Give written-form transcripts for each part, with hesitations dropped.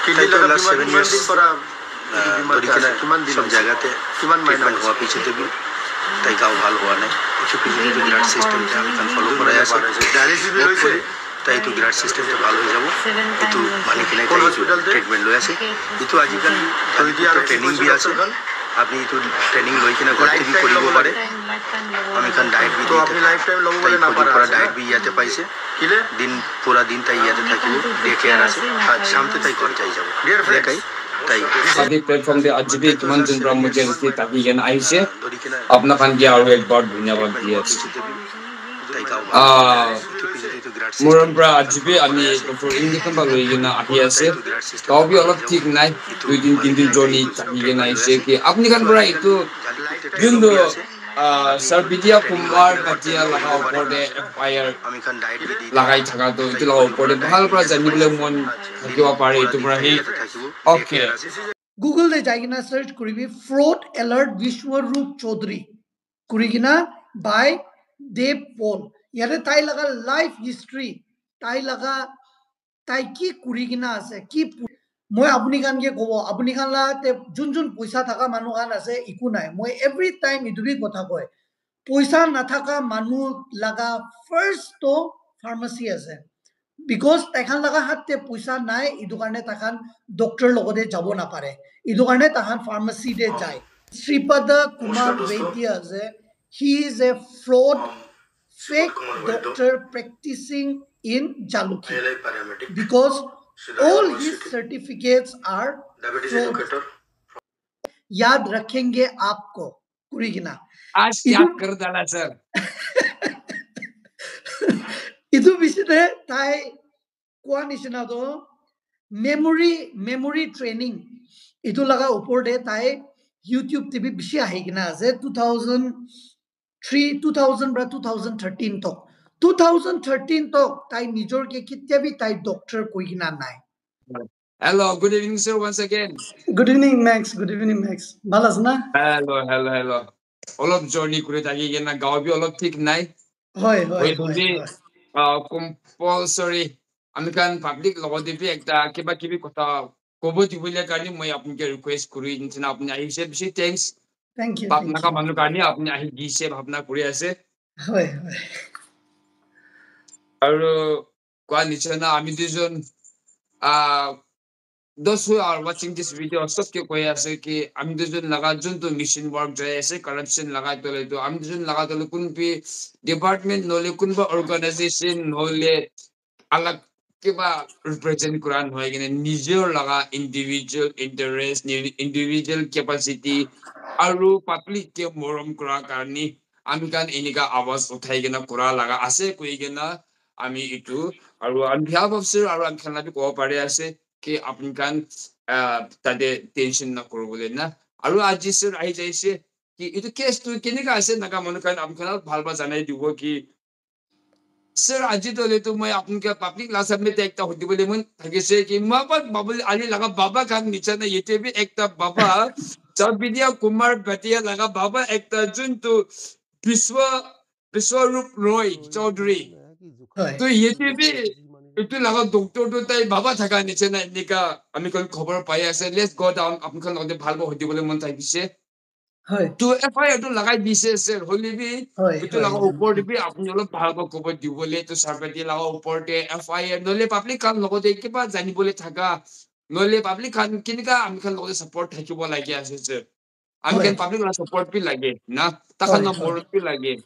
Kidney লাগা 7 years করা কিমান দিন সব জায়গাতে কিমান মাইনা হওয়া পিছতে বি তাই গাও ভালো হওয়া নাই কিছু কিছু গ্রাড সিস্টেমটা আমি কান ফলো করা আছে ডায়ালিসিস বি হইছে তাই তো গ্রাড সিস্টেমটা ভালো হয়ে যাব কিন্তু মালিক নাই তাই ট্রিটমেন্ট লই আছে কিন্তু আজিকাল ট্রেনিং বি আছে আপনি তো ট্রেনিং লই কিনা ঘর থেকে করিব পারে আমি কান ডায়েট বি তো আপনি লাইফ টাইম লব বলে না পারা ডায়েট বি ইয়াতে পাইছে কিলে দিন পুরা দিন তাই ইয়াতে থাকিব ডে কেয়ার আছে আজ শামতে তাই ঘর যাই যাব দেখাই अभी प्लेटफॉर्म पे आज भी किमान जन मुझे इसकी ताकि ये आई से अपना खान किया और एक बार धन्यवाद दिया मोरम्ब्रा आज भी अमी डॉक्टर इंग्लिश नंबर लोगे ना आहिया से तो भी अलग ठीक नहीं 2-3 जोड़ी ताकि ये ना इसे कि अपनी खान बड़ा itu जुन्दो Sarbidia Kumar Batia Lagao Borde FIR Lagai Tagato itu Lagao Borde bahal pra jani bole mon thakiwa pare itu pra hi okay Google de jaigina search koribi fraud alert Vishwaroop Chaudhary kurigina by Dave Paul yare tai laga life history tai laga tai ki kurigina ase ki মই আপনি গান কে কব আপনি খানলা তে June June পয়সা থাকা মানুহ গান আছে ইকু নাই মই এভরি টাইম ইদুবি কথা কয় পয়সা না থাকা মানুহ লাগা ফার্স্ট তো ফার্মেসি আছে বিকজ তাইখান লাগা হাতে পয়সা নাই ইদু কারণে তাখান ডক্টর লগতে যাব না পারে ইদু কারণে তাখান ফার্মেসি দে যায় শ্রীপদ কুমার বৈদ্য আছে he is a fraud fake doctor practising in Jaluki because all his certificates are याद रखेंगे आपको कुरिगिना आज याद कर डाला सर इदु बिसिदे ताई कोआ निसिना दो मेमोरी ट्रेनिंग इदु लगा ऊपर दे ताई YouTube टीवी बिसि आहिगिना আছে 2003 2000 বা 2013 तक 2013 तक ताई निजोर के कित्या भी ताई डॉक्टर कोई ना नाय Hello, good evening sir once again. Good evening Max, good evening Max. Balas na? Hello. All of journey kure taki gena gaw bi all of thik nai. Hoy. Compulsory amikan public logode bi ekta kiba kibi kotha kobo dibule karni moi apnike request kuri intina apni ahise bishi thanks. Thank you. Bapna ka manu karni apni ahi gise bhabna kuri ase. Hoy. Aru kwa nichana ami dujon those who are watching this video सब के कोई ऐसे कि हम दुजन लगा जुन तो mission work जो ऐसे corruption लगा तो ले तो हम दुजन लगा तो कुन भी डिपार्टमेंट नोले कुन भी ऑर्गेनाइजेशन नोले अलग के बा रिप्रेजेंट कुरान होए कि निजर लगा इंडिविजुअल इंटरेस्ट इंडिविजुअल कैपेसिटी आरु पब्लिक के मोरम कुरा करनी आमी कान इनिका आवाज उठाई के ना कुरा लगा आसे कोई के ना आमी इटू आरु on behalf of sir आरु आम खाना भी को पारे आसे कि अपन कान तादे टेंशन ना करो बोले ना आरु आज सर आई जाइसे कि इतो केस तो केने का आसे नका मन कान आम खाना भालबा जानाय दिबो कि सर आज तो ले तो मैं अपन के पब्लिक क्लास में एकता होती बोले मन थाकेसे कि मापा बाबल आली लगा बाबा कान नीचे ना येते भी एकता बाबा Sarbidia Kumar Batia लगा बाबा एकता जुन तो विश्वरूप रॉय चौधरी तो येते भी itu laga doctor to tai baba thaka niche na nika ami kon khobor pai ase let's go down apun kon lode bhalbo hodi bole mon tai bise hoy to FIR to lagai bise sir holi bi itu laga upor bi apun lo bhalbo khobor di bole to Sarbati laga upor te FIR nole public kan logote kiba jani bole thaka nole public kan kinika ami kan logote support thakibo lagi ase sir ami kan public la support bi lage na takhan na more bi lage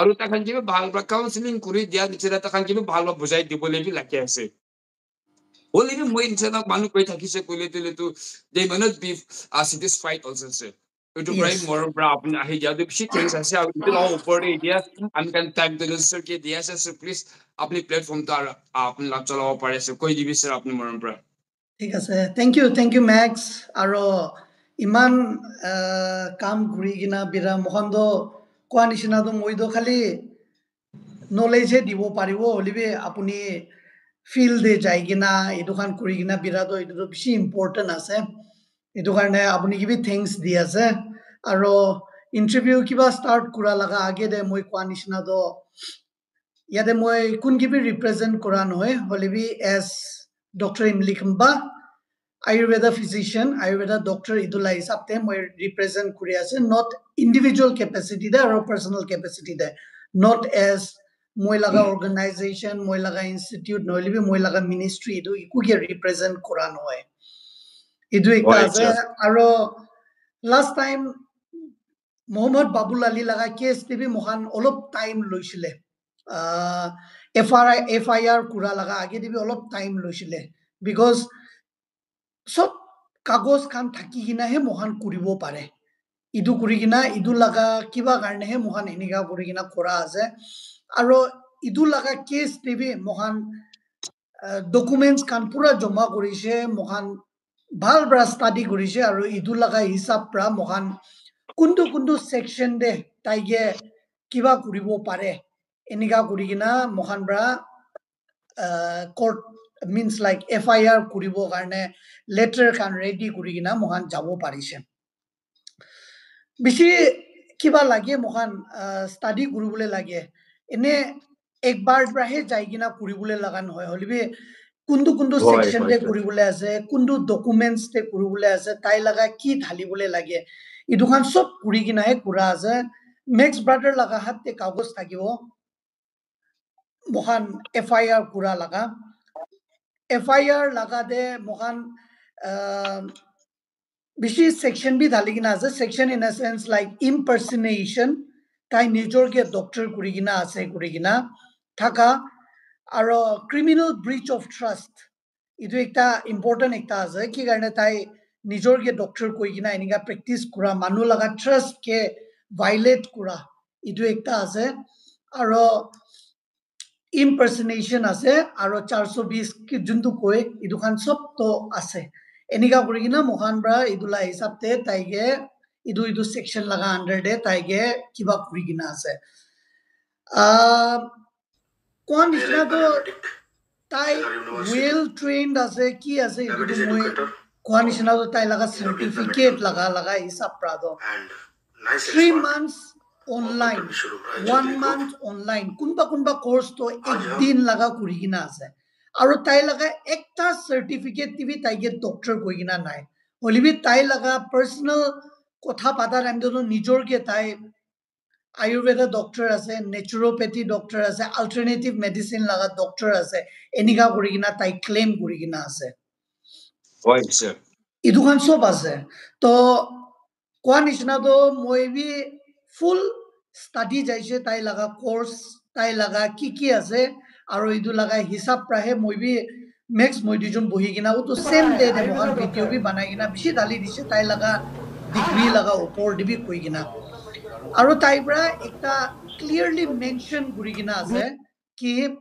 aru takhan jibe bhal counseling kuri dia nichera takhan jibe bhal bujai dibole bi laki ase only bi moi nichera manu koi thakise kole tele to they may not be satisfied also sir to bring more bra apni ahi ja de bishi things ase aru itu law upor dia am kan time to sir ke dia sir please apni platform to apni la chalao pare sir koi dibi sir apni moron bra ঠিক আছে thank you Max aro iman কাম ঘুরি কিনা বিরা মখন্দ কোৱা নিচিনা তো মইতো খালি নলেজ দিব পাৰিব হলিবে আপুনি ফিল্ডে যাই কিনা এটো খান কৰি কিনা বিৰাটো এটো বেছি ইম্পৰ্টেন্ট আছে এটো কাৰণে আপুনি কিবি থ্যাঙ্কস দি আছে আৰু ইন্টাৰভিউ কিবা স্টাৰ্ট কৰা লাগা আগে দে মই কোৱা নিচিনা তো ইয়াতে মই কোন কিবি ৰিপ্ৰেজেন্ট কৰা নহয় হলিবি এজ ডক্টৰ ইমলিখম্বা Ayurveda physician, Ayurveda doctor idula hisabte moi represent kuri ase, not individual capacity de or personal capacity de, not as moi laga organization, moi laga institute, no libi moi laga ministry idu iku ke represent kora noy. Idu ekta ase aro last time Mohammad Babul Ali laga case tebi mohan olop time loisile. FIR kura laga age tebi olop time loisile because সব কাগজ খান থাকি কিনাহে মহান কৰিব পাৰে ইদু কৰি কিনা ইদু লাগা কিবা কাৰণেহে মহান এনেকা কৰি কিনা কৰা আছে আৰু ইদু লাগা কেছ টিভি মহান ডকুমেন্টছ খান পুৰা জমা কৰিছে মহান ভাল ব্ৰা ষ্টাডি কৰিছে আৰু ইদু লাগা হিচাপ প্ৰা মহান কোনটো কোনটো সেকশন দে তাইগে কিবা কৰিব পাৰে এনেকা কৰি কিনা মহান bra court means like FIR kuribo karne letter kan ready kuri kina mohan jabo parise bishi kiba lage mohan study kuribole lage ene ekbar brahe jai kina kuribole lagan hoy holibe kundu kundu section te kuribole ase kundu documents te kuribole ase tai laga ki dhalibole lage idu khan sob kuri kina he kura ase max brother laga hatte kagos thakibo mohan FIR kura laga FIR laga de mohan bishi section bi dhali kina ase section in a sense like impersonation tai nijor ke doctor kuri kina ase kuri kina thaka aro criminal breach of trust idu ekta important ekta ase ki karne tai nijor ke doctor koi kina enika practice kura manu laga trust ke violate kura idu ekta ase aro impersonation ase aro 420 ki juntu koi idu khan sob to ase enika kuri kina mohan bra idula hisab te taige idu section laga under de taige kiba kuri kina ase kon isna to tai well trained ase ki ase idu moi kon isna to tai laga certificate laga hisab pra do 3 months online 1 month online kunba course to ek din laga kuri kina ase aro tai laga ekta certificate tibi taige doctor koi kina nai holibi tai laga personal kotha patar amdo nijor ke tai Ayurveda doctor ase naturopathy doctor ase alternative medicine laga doctor ase enika kuri kina tai claim kuri kina ase right sir idu khan sob ase to kwan isna do moi bi full study jaise tai laga course tai laga ki ase aro idu laga hisab prahe moi bi max moi dijun bohi kina to same day de mohan video bi banai kina bishi dali dise tai laga degree laga upor dibi koi kina aro tai bra ekta clearly mention kuri kina ase ki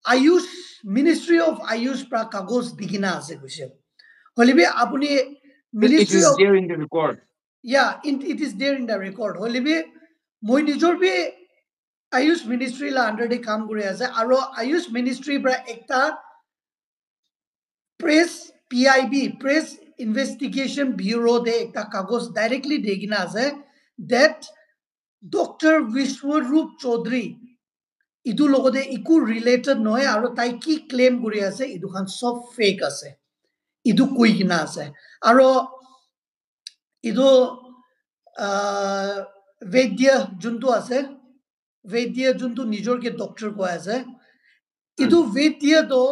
Ayush Ministry of Ayush pra kagos digina ase kuise holibi apuni Ministry of there in the record yeah it is there in the record holibi moi nijor bi Ayush Ministry la under de kam kuri ase aro Ayush Ministry pra ekta press PIB press investigation bureau de ekta kagos directly degina ase that Dr. Vishwarup Chaudhary idu logode iku related noy aro tai ki claim kuri ase idu khan sob fake ase idu koi kina ase aro idu Vedya juntu ase Vedya juntu nijor ke doctor ko ase idu Vedya do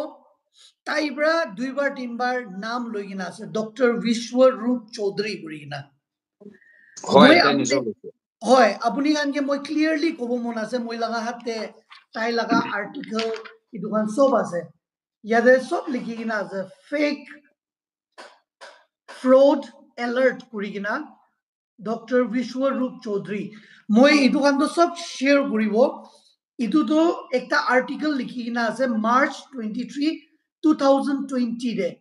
taibra duibar tinbar naam loi kina ase Dr. Vishwarup Chaudhary kuri kina hoy apuni kan ke moi clearly kobo mon ase moi laga hatte tai laga article idu khan sob ase yade sob likhi kina ase fake fraud alert kuri kina Dr. Vishwarup Chaudhary moi idu khan to sob share koribo idu to ekta article likhi kina ase March 23 2020 de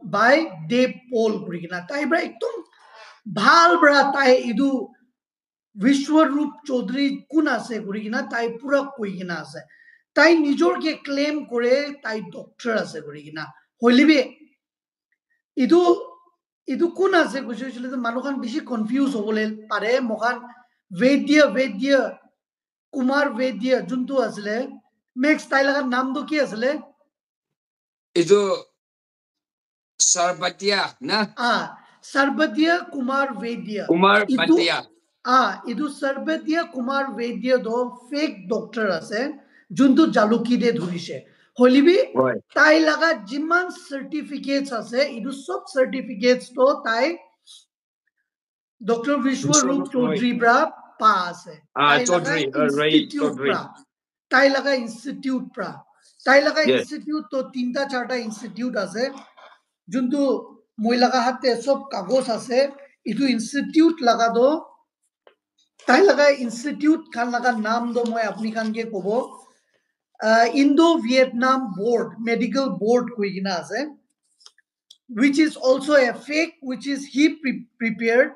by Dave Paul kuri kina tai bra ekdom bhal bra tai idu Vishwarup Chaudhary kun ase kuri kina tai pura koi kina ase tai nijor ke claim kore tai doctor ase kuri kina holibi idu kun ase kuchile to manukhan bishi confuse hobole pare mohan Vedya Kumar Vedya juntu asle max tai laga naam do ki asle idu Sarbatia na Sarbadia Kumar Vaidya Kumar idu Bhatia. idu Sarbadia Kumar Vaidya do fake doctor ase juntu jaluki de dhurise holibi Right. tai laga jiman certificates ase idu sob certificates to tai Dr. Vishwarup Chaudhary bra pa ase tai laga Chaudhary, Ray institute Chaudhary. pra tai laga institute pra tai laga Yes. institute to tinta charta institute ase juntu moi laga hatte sob kagos ase itu institute laga do tai laga institute khan laga naam do moi apni khan ke kobo Indo Vietnam Board Medical Board kuigina ase which is also a fake which is he prepared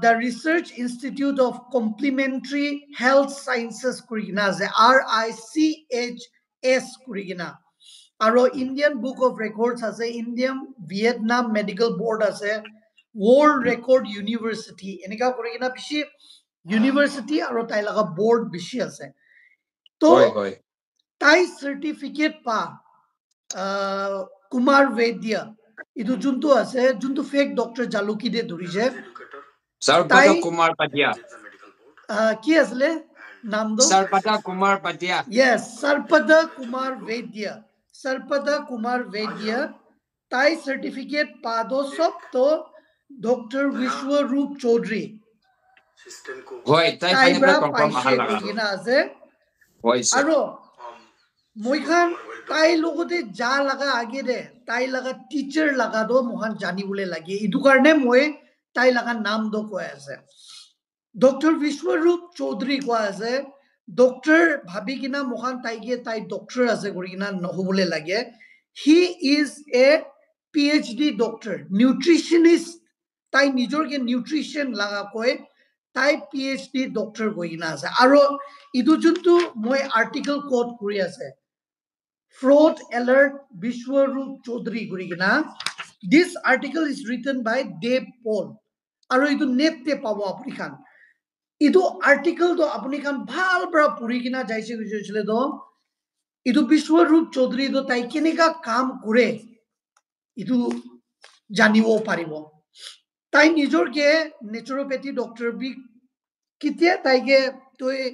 the Research Institute of Complementary Health Sciences kurigina ase RICHS kurigina aro Indian Book of Records ase Indian Vietnam Medical Board ase World Record University eneka kurigina bishi university aro tai laga board bishi ase to tai certificate pa Kumar Vaidya idu juntu ase juntu fake doctor jaluki de dhurise Sarpada Kumar Bhatia. ki asle naam do Sarpada Kumar Bhatia. Yes, Sarpada Kumar Vaidya. Sarpada Kumar Vaidya. Tai certificate pado sob to Dr. Vishwarup Chaudhary. Hoy, tai bra confirm paise mahal laga. kuigina ase. Hoy sir. Aro moi khan tai logote ja laga age de tai laga teacher laga do mohan jani bole lage idu karne moi tai laga naam do koi ase. Dr. Vishwarup Chaudhary koi ase. Doctor bhabi kina mohan tai doctor ase kurigina nohobole lage. He is a PhD doctor, nutritionist. Tai nijor ke nutrition laga koi tai PhD doctor koigina ase. Aro idu juntu moi article quote kuri ase. Fraud alert Vishwarup Chaudhary kurigina. This article is written by Dave Paul. Aro idu net te pabo apni khan. Idu article do apni khan bhal bra puri kina jaise chile do idu Vishwarup Chaudhary do tai keneka kaam kore idu janibo paribo tai nijor ke naturopathy doctor bi kitia tai ke toi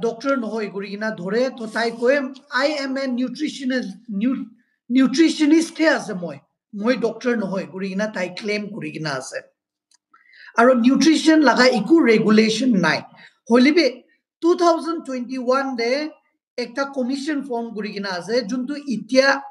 doctor nohoi guri kina dhore to tai koe I am a nutritionist he ase moi doctor nohoi guri kina tai claim guri kina ase aro nutrition laga iku regulation nai holibe 2021 de ekta commission form kuri kina ase juntu itia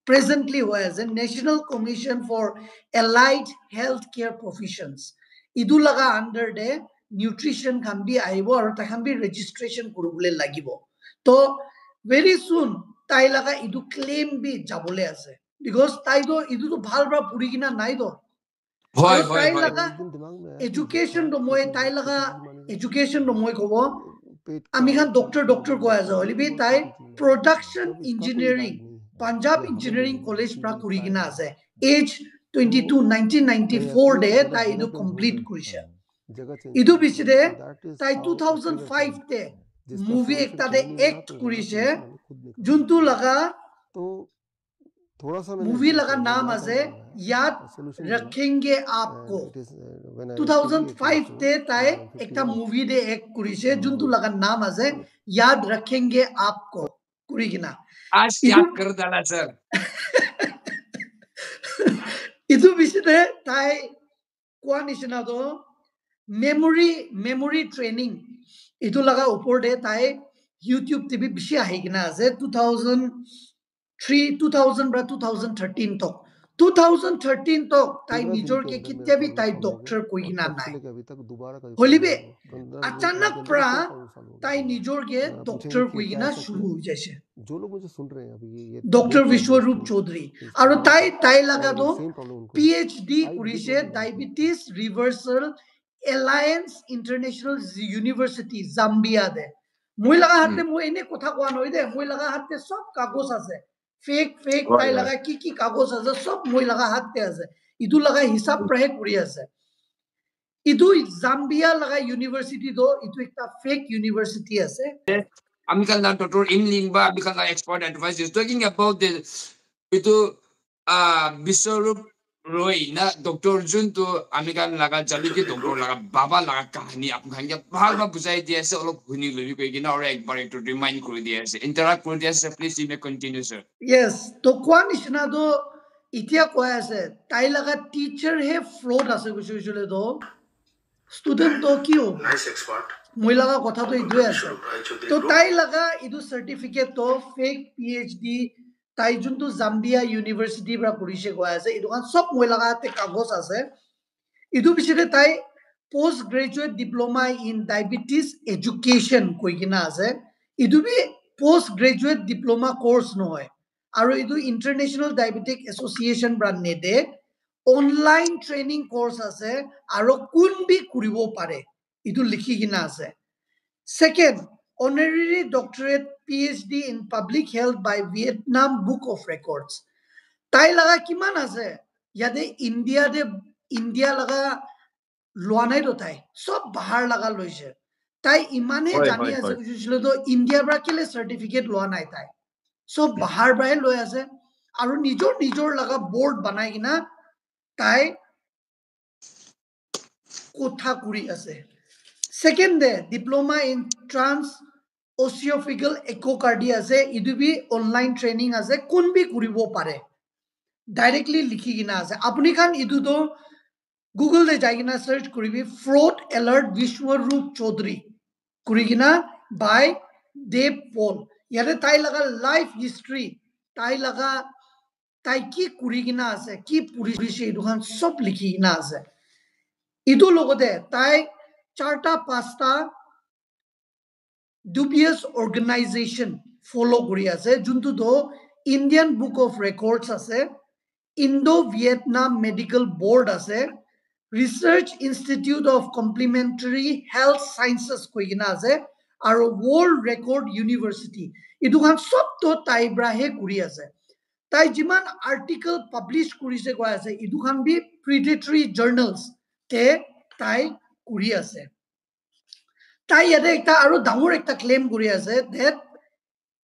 presently hoy ase National Commission for Allied Healthcare Professions idu laga under de nutrition khan bi aibo aro ta khan bi registration kurubole lagibo to very soon tai laga idu claim bi jabole ase because tai do idu to bhal bra puri kina nai do Hoy. education do moi tai laga education do moi kobo ami khan doctor ko ase holibi tai production engineering Punjab Engineering College pra kurigina ase age 22 1994 de tai idu complete kurise idu bichide tai 2005 te movie ekta de act kurise juntu laga movie लगा नाम है याद रखेंगे आपको 2005 ते ताए एकटा movie दे एक कुरिसे जुंतु लगा नाम है याद रखेंगे आपको कुरिगिना आज याद कर डाला सर इदु बिसिदे ताए कोआ निसिना दो मेमोरी ट्रेनिंग इदु लगा ऊपर दे ताए YouTube TV बिसि आहिगिना আছে 2000 bra 2013 tok 2013 tok tai nijor ke kitya bi tai doctor koigina nai holibe achanak pra tai nijor ke doctor koigina shuru ho jaise जो लोग मुझे सुन रहे हैं अभी ये Dr. Vishwarup Chaudhary aro tai laga do PhD kurise Diabetes Reversal Alliance International University Zambia de moi laga hatte moi ene kotha koa noi de moi laga hatte sob kagos ase fake tai laga ki kagos ase sob moi laga hatte ase idu laga hisab prahe kuri ase idu Zambia laga university do itu ekta fake university ase amikal na Dr. Imling ba amikal na expert advice is talking about the itu Biswarup Roy na Dr. Jun to Amikan laga Jaluki Dr. laga Baba laga kahani apnanga bahal buzai dia se olop huni lori ko gina or ekbar to remind kori dia se interact kori dia se please you may continue sir. Yes, to কোৱা নিচিনা তো এতিয়া কৈ আছে তাই লগা teacher হে fraud আছে কৈছিলে তো ষ্টুডেন্ট তো কি হ'ব নাইস এক্সপাৰ্ট মই লগা কথা তো ইদুৱে আছে তো তাই লগা ইদু সাৰ্টিফিকেট তো ফেক পিএইচডি তাই যোনটো জাম্বিয়া ইউনিভাৰ্চিটিৰ পৰা কৰিছে কৈ আছে ইদু খান সব মই লগাতে কাগজ আছে ইদু পিছতে তাই post graduate diploma in diabetes education কৈ কিনা আছে ইদু বি পোষ্ট গ্ৰেজুৱেট ডিপ্লোমা কোৰ্স নহয় আৰু ইদু ইন্টাৰনেশ্যনেল ডায়াবেটিক এছ'চিয়েশ্যন পৰা নেদে অনলাইন ট্ৰেইনিং কোৰ্স আছে আৰু কোন বি কৰিব পাৰে ইদু লিখি কিনা আছে second honorary doctorate PhD in public health by Vietnam Book of Records তাই লগা কিমান আছে ইয়াতে ইণ্ডিয়া লগা লোৱা নাই তো তাই সব বাহাৰ লগা লৈছে তাই ইমানে জানি আছে বুজিছিল তো ইণ্ডিয়াৰ পৰা কেলে সাৰ্টিফিকেট লোৱা নাই তাই সব বাহাৰ পৰাই লৈ আছে আৰু নিজৰ লগা বোৰ্ড বনাই কিনা তাই কথা কৰি আছে সেকেন্ড ডিপ্লোমা ইন ট্ৰান্স অচিঅফিকেল এकोकार्डी আছে ইদু বি অনলাইন ট্ৰেইনিং আছে কোন বি কৰিব পাৰে ডাইৰেক্টলি লিখি কিনা আছে আপুনি খান ইদু তো গুগল দে যাই কিনা সার্চ কৰিবি ফ্ৰড এলাৰ্ট বিশ্বৰূপ চৌধুৰী কৰি কিনা বাই দেব পল ইয়াতে তাই লগা লাইফ হিস্ট্ৰি তাই কি কৰি কিনা আছে কি পঢ়িছে ইদু খান সব লিখি কিনা আছে ইদু লগতে তাই 4-5টা dubious organization follow kuri ase juntu do Indian Book of Records ase Indo-Vietnam Medical Board ase Research Institute of Complementary Health Sciences koigina ase aro World Record University idu khan sob to tai brahe kuri ase tai jiman article publish kurise koi ase idu khan bi predatory journals te tai kuri ase তাই ইয়াতে একটা আৰু ডাঙৰ একটা claim কৰি আছে that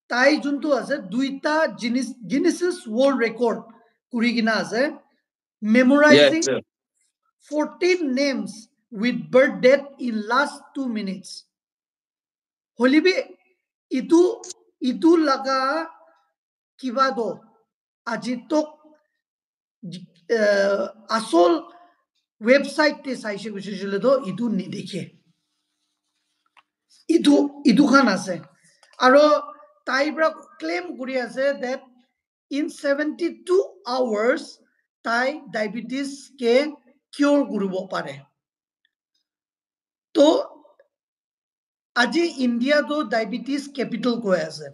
তাই যোনটো আছে দুইটা গিনিস ওয়াৰ্ল্ড ৰেকৰ্ড কৰি কিনা আছে memorizing 14 names with birth date in last 2 minutes হলিবি ইটো লাগা কিবা দো আজি তো আসল ওয়েবসাইট তে চাইছে গৈছিল তো ইটো নিদেখে ইদু খান আছে আৰু তাইবৰা ক্লেম কৰি আছে that in 72 hours তাই ডায়াবেটিস কে কিউৰ কৰিব পাৰে তো আজি ইণ্ডিয়া তো ডায়াবেটিস ক্যাপিটাল কৈ আছে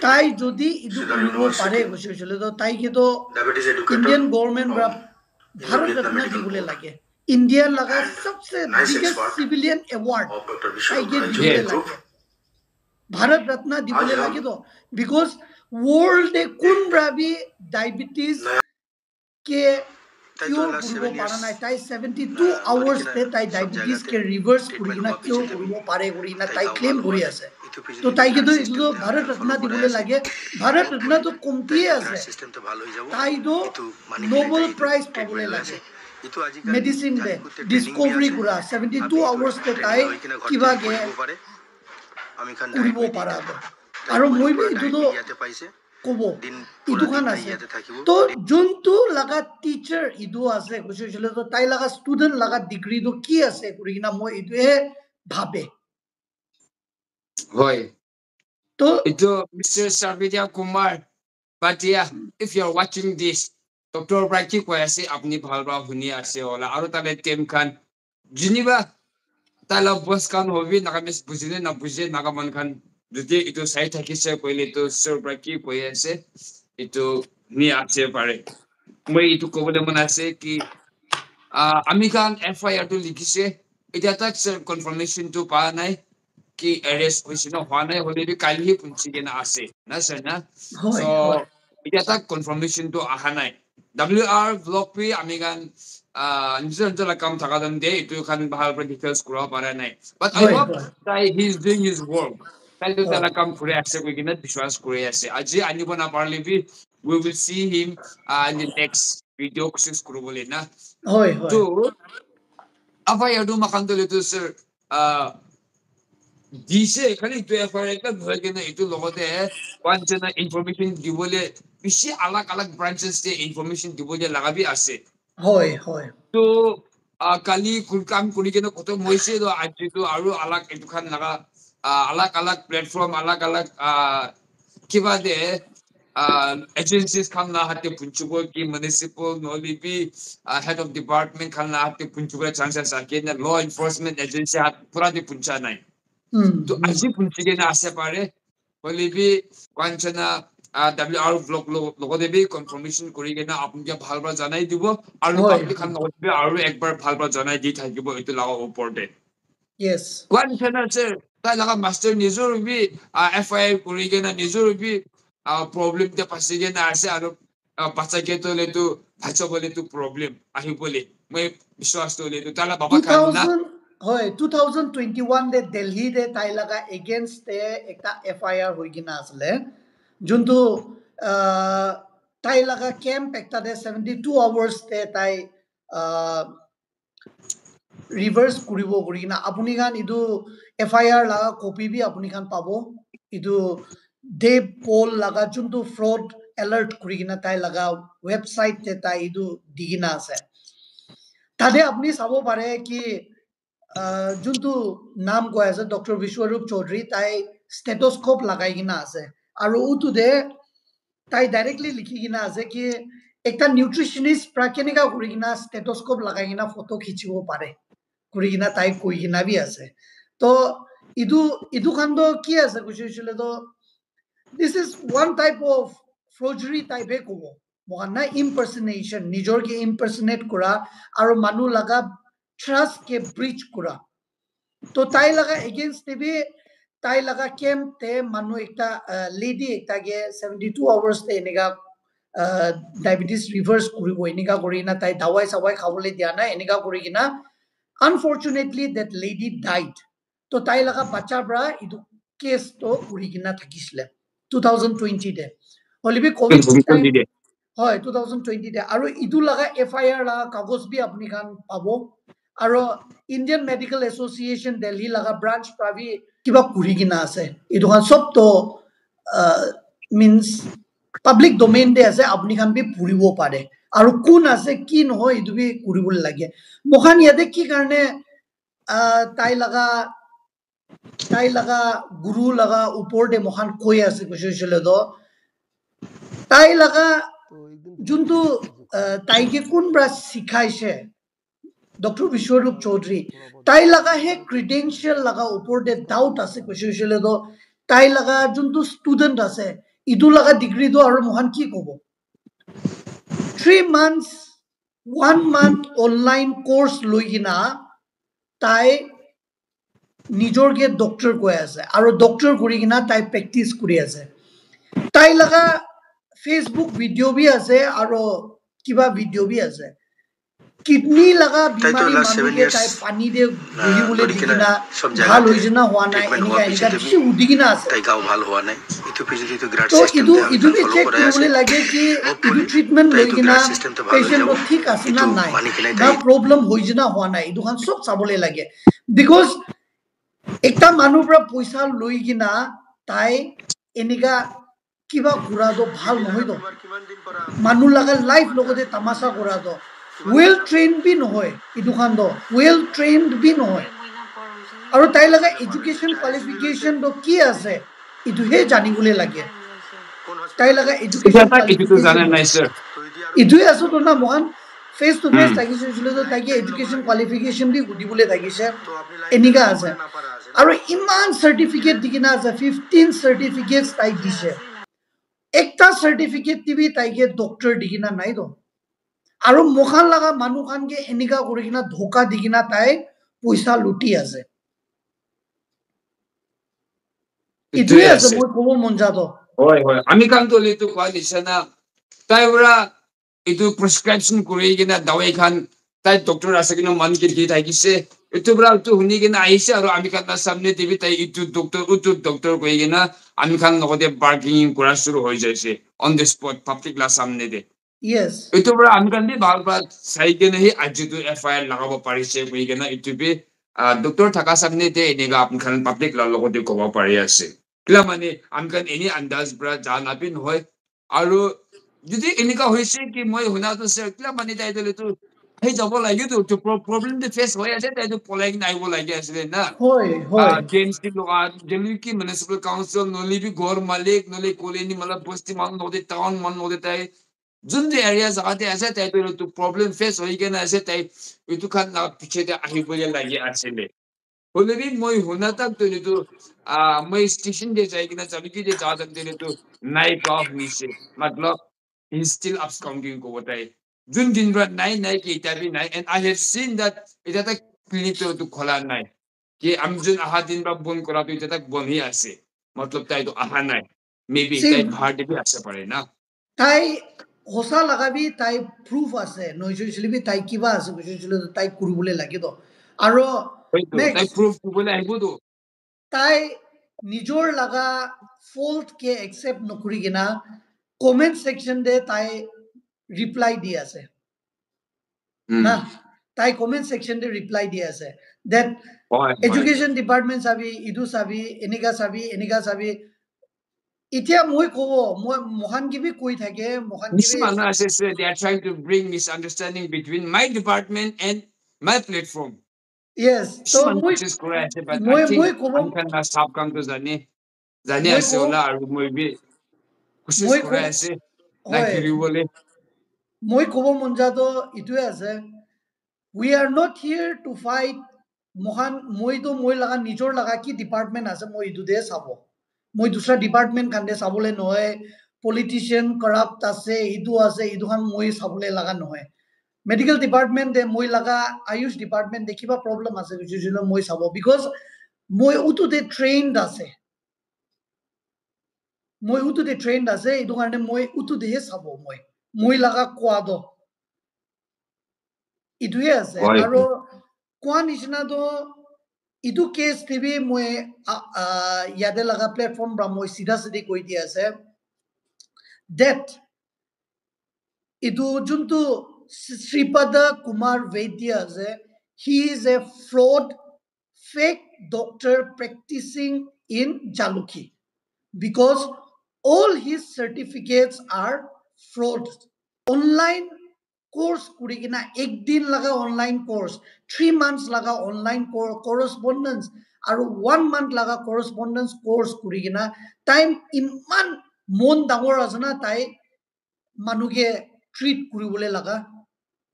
তাই যদি ইদু কৰিব পাৰে কৈছিল তো তাইকে তো ইন্ডিয়ান গভৰ্নমেন্ট বা ভাৰত ৰত্ন দিবলে লাগে India laga सबसे biggest civilian award I get दिबले लागे भारत रत्न दिबले लागे तो because world de kun brabi diabetes K cure करबो पारा ना ताई 72 hours te ताई diabetes के reverse करिना क्योर करबो पारे करिना ताई claim करि আছে तो ताई के तो इतो भारत रत्न दिबले लागे भारत रत्न तो कमती আছে सिस्टम तो ভালো হই যাব ताई तो নোবেল প্রাইজ পাবলে লাগে মেডিসিন দে ডিসকভারি করা 72 আওয়ার্স তে তাই কিবা গে আমি খান কৰিব পাৰা আৰু মই বি ইটো তো কব ইটো খান আছে তো যোনটো লাগা টিচাৰ ইটো আছে কৈছিল তো তাই লাগা ষ্টুডেন্ট লাগা ডিগ্ৰী তো কি আছে কৰি কিনা মই ইটোহে ভাবে হয় তো ইটো mister Sarvidya Kumar Bhatia if you are watching this Dr. Braki কৈ আছে আপনি ভালবা শুনি আছে ওলা আৰু তালে টিম খান জিনিবা তালা বস খান হবি নাগামিস বুজিনে না বুজে নাগামান খান যদি ইটো চাই থাকিছে কইলে তো Sir Braki কৈ আছে ইটো নি আছে পারে মই ইটো কবলে মন আছে কি আমি খান FIR তো লিখিছে এটা তাক কনফার্মেশন তো পা নাই কি এরেস্ট হইছে না হওয়া নাই হলে কালহি পুঞ্চি কেনা আছে না স্যার না সো এটা তাক কনফার্মেশন তো আহা নাই WR vlog pe ami kan নিজের কাম থাকা দেন দে ইটো খান ভাল করে ডিটেইলস করা পারে নাই বাট আই হোপ তাই he is doing his work তাই তো তালা কাম করে আছে কই কিনা বিশ্বাস করে আছে আজি আনিব না পারলে B we will see him in the next video kusik kurubole na. হয় হয় So FIR do makandol ito sir দিছে খালি itu FIR একটা ধরে কিনা itu লগতে পাঁচজনা information দিবলে বেশি আলাগ আলাগ branches তে information দিবলে লাগাবি আছে হয় হয় তো কালি কাম কৰি কিনে কত মইছে তো আজি তো আৰু আলাগ এটো খান লাগা আলাগ আলাগ প্লেটফর্ম আলাগ আলাগ কিবা দে agencies খান না হাতে পুঞ্চুব কি municipal নলিপি head of department খান না হাতে পুঞ্চুব chances আছে না law enforcement agency হাত পুরা দি পুঞ্চা নাই তো আজি পুঞ্চিকে না আসে পারে নলিপি কাঞ্চনা WR ব্লক লগতে বি কনফার্মেশন কৰি কিনে আপোনাক ভালবা জানাই দিব আৰু হয় পাব্লিক খান লগতে আৰু একবাৰ ভালবা জানাই দি থাকিব এটো লাগা ওপৰতে yes কাঞ্চনা স্যাৰ তাই লাগা মাস্টাৰ নিজৰ বি FIR কৰি কিনে নিজৰ বি problem তে পাছি কিনে আছে আৰু বাচ্চাকে তোলে তো ভাষা বলে তো প্রবলেম আহি বলে মই বিশ্বাস তোলে তো তালা বাবা খান না 2000 হয় 2021 দে দিল্লী দে তাই লাগা এগেইনষ্ট দে একটা FIR হৈ কিনা আসলে যোনটো তাই লাগা ক্যাম্প একটা দে 72 আওয়ার্স দে তাই রিভার্স করিব করি কিনা আপুনি খান ইদু FIR লাগা কপি বি আপুনি খান পাবো ইদু দেব পোল লাগা যোনটো ফ্রড এলার্ট করি কিনা তাই লাগা ওয়েবসাইট তে তাই ইদু দি কিনা আছে তাতে আপুনি চাব পাৰে কি যোনটো নাম কৈ আছে ডক্টৰ বিশ্বৰূপ চৌধুৰী তাই ষ্টেথোস্কোপ লাগাই কিনা আছে আৰু উটো দে তাই ডাইৰেক্টলি লিখি কিনা আছে কি একটা নিউট্ৰিশনিষ্ট প্ৰাকেনিকা কৰি কিনা ষ্টেথোস্কোপ লাগাই কিনা ফটো খিচিব পাৰে কৰি কিনা তাই কৈ কিনা বি আছে তো ইদু খান্দ কি আছে কৈছিল তো this is one type of forgery type e kobo mohana impersonation nijor ke impersonate kura aru manu laga trust ke breach kura to tai laga against tv tai laga camp te manu ekta lady ekta ge 72 hours te enega diabetes reverse kuribo enega korina tai dawai sawai khawole dia na enega korikina unfortunately that lady died to tai laga bacha bra idu case to kurikina thakisle 2020 de holibi covid time hoy 2020 de aru idu laga FIR la kagos bi apni kan pabo aru Indian Medical Association Delhi laga branch pravi kiba kurigina ase idu kan sob to means public domain de ase apni kan bi puribo pare aru kun ase ki no idu bi kuribol lage mohan yade ki karne tai laga guru laga upor de mohan koi ase kushile do tai laga juntu tai ke kun bra sikhaise Dr. Vishwarup Chaudhary tai laga he credential laga upor de doubt ase kushile do tai laga juntu student ase idu laga degree do aru mohan ki kobo 3 months 1 month online course loigina tai নিজর কে doctor কই আছে আর doctor করি কিনা তাই practice করি আছে তাই লাগা ফেসবুক ভিডিও বি আছে আর কিবা ভিডিও বি আছে কিডনি লাগা বিমারি মানুষকে তাই পানি দে গলি বলে দিকিনা ভাল হইছে না হওয়া নাই এনিকা এনিকা কি উদি কিনা আছে তাই গাও ভাল হওয়া নাই ইতো ফিজিক্যালি তো গ্রাড তো সিস্টেম ইদু বি চেক করলে লাগে কি ইদু ট্রিটমেন্ট লই কিনা পেশেন্ট ঠিক আছে না নাই না প্রবলেম হইছে না হওয়া নাই ইদু খান সব চাবলে লাগে বিকজ একটা মানুহ পৰা পইচা লৈ কিনা তাই এনিকা কিবা ঘুৰা দো ভাল নহয় দো মানুহ লাগা লাইফ লগতে তামাশা কৰা দো ওয়েল ট্ৰেন্ড বি নহয় ইদু খান দো ওয়েল ট্ৰেন্ড বি নহয় আৰু তাই লাগা এডুকেশন কোয়ালিফিকেশন দো কি আছে ইদু হে জানিবলে লাগে তাই লাগা এডুকেশন জানে নাই স্যার ইদু আছে তো না মহান फेस टू फेस থাকিছিল তো তাকে এডুকেশন কোয়ালিফিকেশন দি গুদিবলে থাকিছে এনিকা আছে আৰু ইমান সাৰ্টিফিকেট দিকিনা আছে 15 সাৰ্টিফিকেটস তাই দিছে একটা সাৰ্টিফিকেট দিবি তাইকে ডক্টৰ দিকিনা নাই তো আৰু মুখান লাগা মানুহ খানকে এনিকা কৰি কিনা ধোকা দিকিনা তাই পইচা লুটি আছে ইটোৱে আছে মই ক'ব মন যাতো হয় হয় আমি কাম তলি তো কোৱা দিছে না তাই Bora itu prescription kuri kina dawai khan tai doctor ase kina man ke di thakise itu bra tu huni kina aise aru ami khan na samne debi tai itu doctor koi kina ami khan logode bargaining kora shuru hoi jaise on the spot public la samne de yes itu bra am kan bi bal ba sai ke nahi aji tu FIR lagabo parise koi ke na itu bi doctor thaka samne de eniga apn khan public la logo de koba pari ase kila mane am kan eni andaz bra jan apin hoy aru যদি এনেকা হৈছে কি মই শুনাটো sir কিলা মানে তাই দলে তো সেই যাব লাগে তো প্রবলেম তো ফেস হৈ আছে তাই তো পলাই নাইব লাগে আসলে না hoy hoy জেএমসি লোকা জেলি কি মিউনিসিপাল কাউন্সিল নলি বি ঘর মালিক নলি কলোনি মানে বস্তি মান নদী টাউন মান নদী তাই যোন যে এরিয়া জায়গাতে আছে তাই তো প্রবলেম ফেস হৈ কেনে আছে তাই এইটো খান না পিছতে আহিবলে লাগে আসলে হলে বি মই শুনা তাক তো মই স্টেশন দে যাই কিনা যাবি কি যে যা তাক দিলে তো নাই পাও নিছে মতলব he's still absconding ko tay jun din ra nai ki tabi nai and I have seen that ita tak clinic to khola nai ki am jun aha din ba bon kora to ita tak bon hi ase matlab tai to aha nai maybe See, tai bhar de bi ase pare na তাই হোসা লাগাবি তাই proof আছে নইছিলি B তাই কিবা আছে বুঝিছিল তাই করবলে লাগে তো আৰু hoito tai next proof kubole aibo to তাই নিজর লাগা ফল্ট কে একসেপ্ট নকরি কিনা কমেন্ট সেকশন দে তাই রিপ্লাই দি আছে না তাই কমেন্ট সেকশন দে রিপ্লাই দি আছে দ্যাট এডুকেশন ডিপার্টমেন্ট সাবি ইদু সাবি এনেকা সাবি ইতিয়া মই কব মই মহান গিবি কৈ থাকে মহান গিবি Nisman says they are trying to bring misunderstanding between my department and my platform. yes so Nisman is correct, but I মই think কব I'm kind of sub come to Zani মই ase কব ola aru moi bi kushis মই kore কব ase na হয় kiri bole মই কব মন যাতো ইটোৱে আছে we are not here to fight মহান মই লাগা নিজৰ লাগা কি ডিপাৰ্টমেন্ট আছে মই ইটো দে চাব মই দুসৰা ডিপাৰ্টমেন্ট কান্দে চাবলে নহয় পলিটিশিয়ান কৰাপ্ট আছে ইটো খান মই চাবলে লাগা নহয় মেডিকেল ডিপাৰ্টমেন্ট দে মই লাগা আয়ুষ ডিপাৰ্টমেন্ট দেখিবা প্ৰবলেম আছে যিজুলো মই চাব বিকজ মই উটো দে ট্ৰেইনড আছে ইটো কাৰণে মই উটো দে চাব মই লাগা কোৱাদ ইটোৱে আছে আৰু কোৱা নিচিনা তো ইটো কেছ টিভি মই ইয়াতে লাগা প্লেটফৰ্ম পৰা মই চিধা কৈ দিয়া আছে ডেট ইটো যোনটো শ্ৰীপদ কুমাৰ বৈদ্য আছে he is a fraud fake doctor practising in Jaluki because all his certificates are fraud online course kurigina ek din laga online course 3 months laga online correspondence aru 1 month laga correspondence course kurigina time iman mon dangor asana tai manuge treat kuribole laga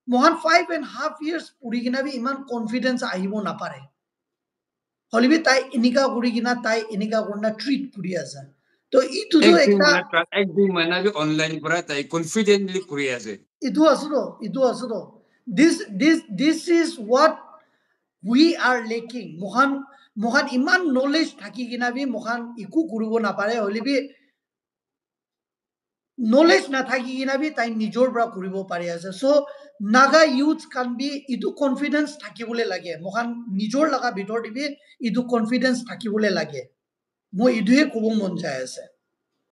mohan 5.5 years kurigina bi iman confidence ahibo na pare holibi tai enika kurigina tai enika korna treat kuri asa to itu jo ek dui mahina bi online pura tai confidently kuri ase itu aso this is what we are lacking mohan iman knowledge thaki kina bi mohan iku kuribo na pare holibi knowledge na thaki kina bi tai nijor bra kuribo pare ase so naga youth can be itu confidence thakibole lage mohan nijor laga bitor dibi itu confidence thakibole lage moi iduhe kobo mon jai ase